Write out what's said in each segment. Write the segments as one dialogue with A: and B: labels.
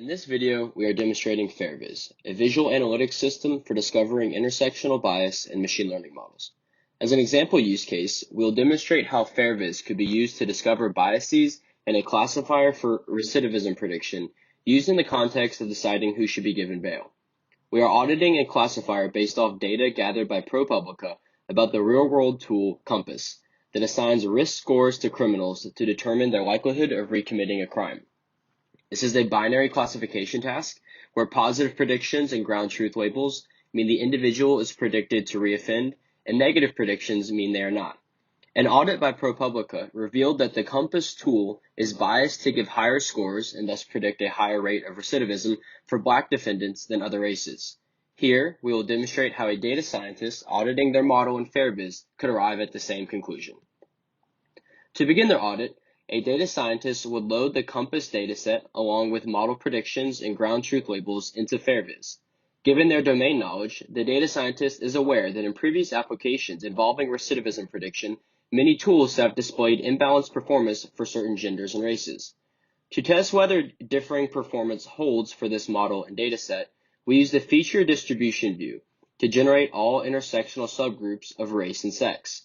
A: In this video, we are demonstrating FairVis, a visual analytics system for discovering intersectional bias in machine learning models. As an example use case, we'll demonstrate how FairVis could be used to discover biases in a classifier for recidivism prediction used in the context of deciding who should be given bail. We are auditing a classifier based off data gathered by ProPublica about the real-world tool Compass that assigns risk scores to criminals to determine their likelihood of recommitting a crime. This is a binary classification task where positive predictions and ground truth labels mean the individual is predicted to reoffend, and negative predictions mean they are not. An audit by ProPublica revealed that the Compass tool is biased to give higher scores and thus predict a higher rate of recidivism for Black defendants than other races. Here, we will demonstrate how a data scientist auditing their model in FairVis could arrive at the same conclusion. To begin their audit, a data scientist would load the Compass dataset along with model predictions and ground truth labels into FairVis. Given their domain knowledge, the data scientist is aware that in previous applications involving recidivism prediction, many tools have displayed imbalanced performance for certain genders and races. To test whether differing performance holds for this model and dataset, we use the feature distribution view to generate all intersectional subgroups of race and sex.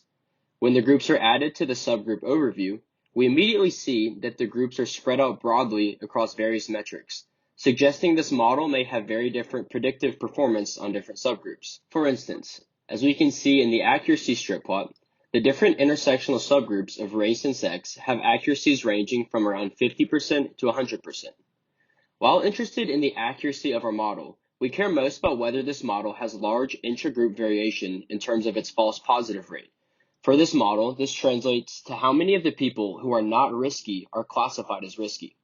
A: When the groups are added to the subgroup overview, we immediately see that the groups are spread out broadly across various metrics, suggesting this model may have very different predictive performance on different subgroups. For instance, as we can see in the accuracy strip plot, the different intersectional subgroups of race and sex have accuracies ranging from around 50% to 100%. While interested in the accuracy of our model, we care most about whether this model has large intragroup variation in terms of its false positive rate. For this model, this translates to how many of the people who are not risky are classified as risky.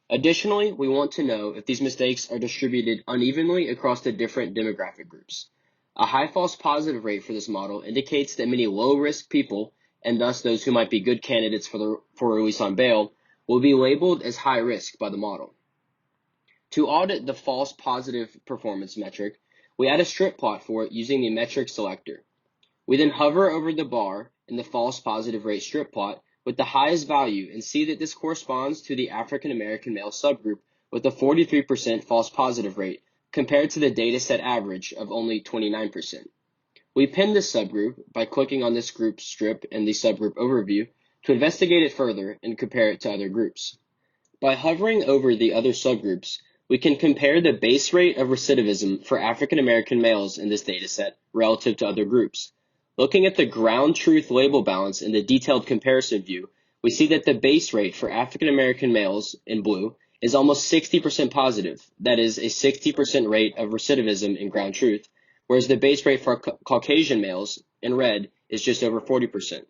A: Additionally, we want to know if these mistakes are distributed unevenly across the different demographic groups. A high false positive rate for this model indicates that many low-risk people, and thus those who might be good candidates for release on bail, will be labeled as high risk by the model. To audit the false positive performance metric, we add a strip plot for it using the metric selector. We then hover over the bar in the false positive rate strip plot with the highest value and see that this corresponds to the African American male subgroup with a 43% false positive rate compared to the dataset average of only 29%. We pin this subgroup by clicking on this group strip in the subgroup overview to investigate it further and compare it to other groups. By hovering over the other subgroups, we can compare the base rate of recidivism for African American males in this dataset relative to other groups. Looking at the ground truth label balance in the detailed comparison view, we see that the base rate for African American males in blue is almost 60% positive, that is a 60% rate of recidivism in ground truth, whereas the base rate for Caucasian males in red is just over 40%.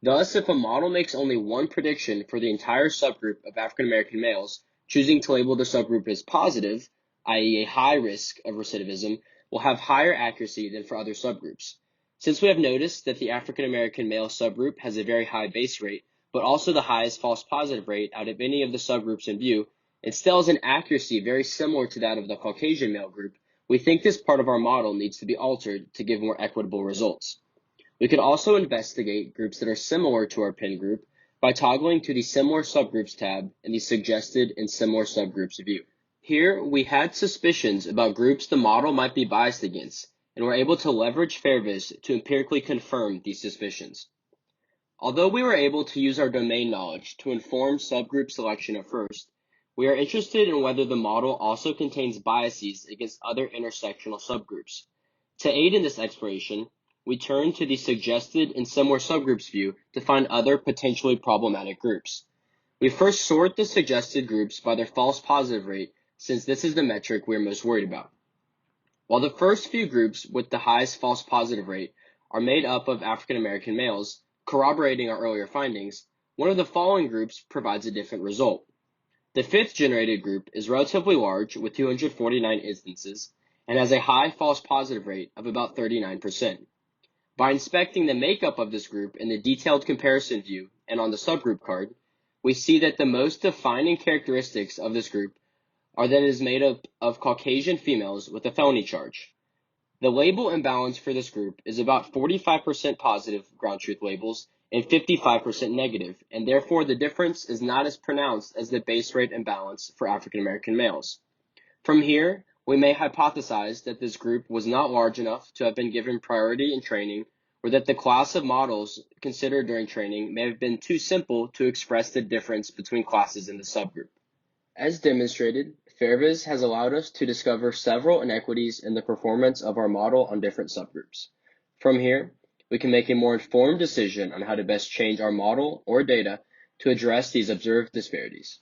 A: Thus, if a model makes only one prediction for the entire subgroup of African American males, choosing to label the subgroup as positive, i.e. a high risk of recidivism, will have higher accuracy than for other subgroups. Since we have noticed that the African American male subgroup has a very high base rate, but also the highest false positive rate out of any of the subgroups in view, and still has an accuracy very similar to that of the Caucasian male group, we think this part of our model needs to be altered to give more equitable results. We could also investigate groups that are similar to our pin group by toggling to the Similar Subgroups tab in the Suggested and Similar Subgroups view. Here, we had suspicions about groups the model might be biased against, and we're able to leverage FairVis to empirically confirm these suspicions. Although we were able to use our domain knowledge to inform subgroup selection at first, we are interested in whether the model also contains biases against other intersectional subgroups. To aid in this exploration, we turn to the Suggested and Similar Subgroups view to find other potentially problematic groups. We first sort the suggested groups by their false positive rate, since this is the metric we are most worried about. While the first few groups with the highest false positive rate are made up of African American males, corroborating our earlier findings, one of the following groups provides a different result. The fifth generated group is relatively large with 249 instances and has a high false positive rate of about 39%. By inspecting the makeup of this group in the detailed comparison view and on the subgroup card, we see that the most defining characteristics of this group are that it is made up of Caucasian females with a felony charge. The label imbalance for this group is about 45% positive ground truth labels and 55% negative, and therefore the difference is not as pronounced as the base rate imbalance for African American males. From here, we may hypothesize that this group was not large enough to have been given priority in training, or that the class of models considered during training may have been too simple to express the difference between classes in the subgroup. As demonstrated, FairVis has allowed us to discover several inequities in the performance of our model on different subgroups. From here, we can make a more informed decision on how to best change our model or data to address these observed disparities.